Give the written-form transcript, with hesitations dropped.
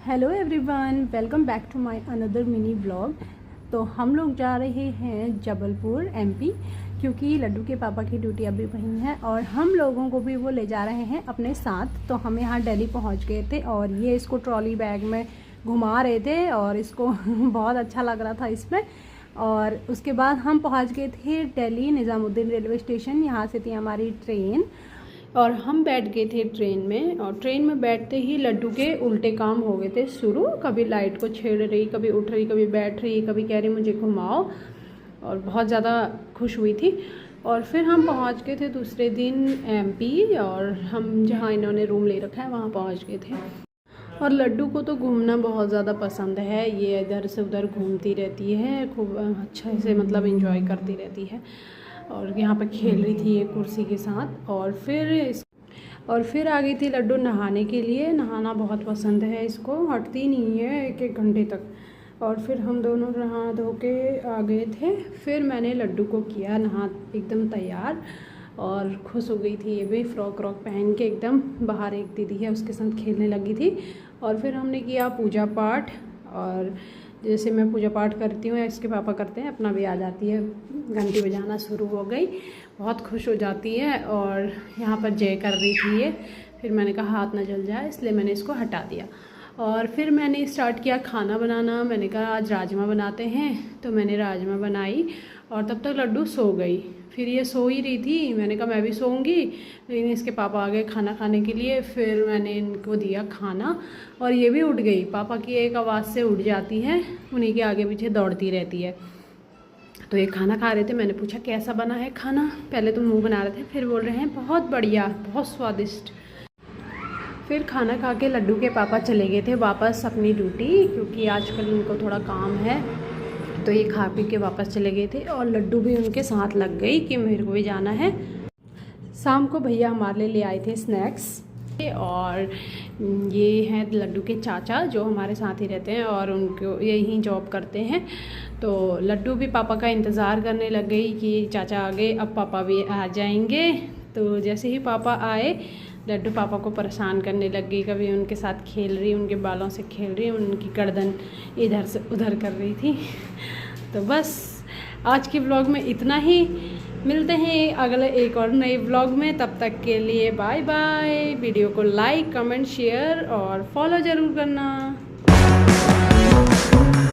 Hello everyone, welcome back to my another mini vlog. तो हम लोग जा रहे हैं जबलपुर एमपी, क्योंकि लड्डू के पापा की ड्यूटी अभी वहीं है और हम लोगों को भी वो ले जा रहे हैं अपने साथ। तो हम यहाँ दिल्ली पहुँच गए थे और ये इसको ट्रॉली बैग में घुमा रहे थे और इसको बहुत अच्छा लग रहा था इसमें। और उसके बाद हम पहुँच गए थे दिल्ली निज़ामुद्दीन रेलवे स्टेशन। यहाँ से थी हमारी ट्रेन और हम बैठ गए थे ट्रेन में। और ट्रेन में बैठते ही लड्डू के उल्टे काम हो गए थे शुरू। कभी लाइट को छेड़ रही, कभी उठ रही, कभी बैठ रही, कभी कह रही मुझे घुमाओ, और बहुत ज़्यादा खुश हुई थी। और फिर हम पहुंच गए थे दूसरे दिन एमपी, और हम जहां इन्होंने रूम ले रखा है वहां पहुंच गए थे। और लड्डू को तो घूमना बहुत ज़्यादा पसंद है, ये इधर से उधर घूमती रहती है, खूब अच्छे से मतलब एंजॉय करती रहती है। और यहाँ पर खेल रही थी ये कुर्सी के साथ। और फिर आ गई थी लड्डू नहाने के लिए। नहाना बहुत पसंद है इसको, हटती नहीं है एक एक घंटे तक। और फिर हम दोनों नहा धो के आ गए थे। फिर मैंने लड्डू को किया नहा एकदम तैयार, और खुश हो गई थी ये भी, फ्रॉक व्रॉक पहन के एकदम। बाहर एक दीदी है उसके साथ खेलने लगी थी। और फिर हमने किया पूजा पाठ, और जैसे मैं पूजा पाठ करती हूँ इसके पापा करते हैं, अपना भी आ जाती है, घंटी बजाना शुरू हो गई, बहुत खुश हो जाती है। और यहाँ पर जय कर रही थी ये, फिर मैंने कहा हाथ ना जल जाए, इसलिए मैंने इसको हटा दिया। और फिर मैंने स्टार्ट किया खाना बनाना। मैंने कहा आज राजमा बनाते हैं, तो मैंने राजमा बनाई। और तब तक लड्डू सो गई। फिर ये सो ही रही थी, मैंने कहा मैं भी सोऊंगी, लेकिन इसके पापा आ गए खाना खाने के लिए। फिर मैंने इनको दिया खाना और ये भी उठ गई। पापा की एक आवाज़ से उठ जाती है, उन्हीं के आगे पीछे दौड़ती रहती है। तो ये खाना खा रहे थे, मैंने पूछा कैसा बना है खाना। पहले तो मुंह बना रहे थे, फिर बोल रहे हैं बहुत बढ़िया, बहुत स्वादिष्ट। फिर खाना खा के लड्डू के पापा चले गए थे वापस अपनी ड्यूटी, क्योंकि आजकल उनको थोड़ा काम है। तो ये खा पी के वापस चले गए थे और लड्डू भी उनके साथ लग गई कि मेरे को भी जाना है। शाम को भैया हमारे लिए ले आए थे स्नैक्स। और ये हैं लड्डू के चाचा जो हमारे साथ ही रहते हैं और उनको यहीं जॉब करते हैं। तो लड्डू भी पापा का इंतज़ार करने लग गई कि चाचा आ गए, अब पापा भी आ जाएंगे। तो जैसे ही पापा आए, लड्डू पापा को परेशान करने लग गई, कभी उनके साथ खेल रही, उनके बालों से खेल रही, उनकी गर्दन इधर से उधर कर रही थी। तो बस आज के व्लॉग में इतना ही। मिलते हैं अगले एक और नए व्लॉग में, तब तक के लिए बाय बाय। वीडियो को लाइक, कमेंट, शेयर और फॉलो ज़रूर करना।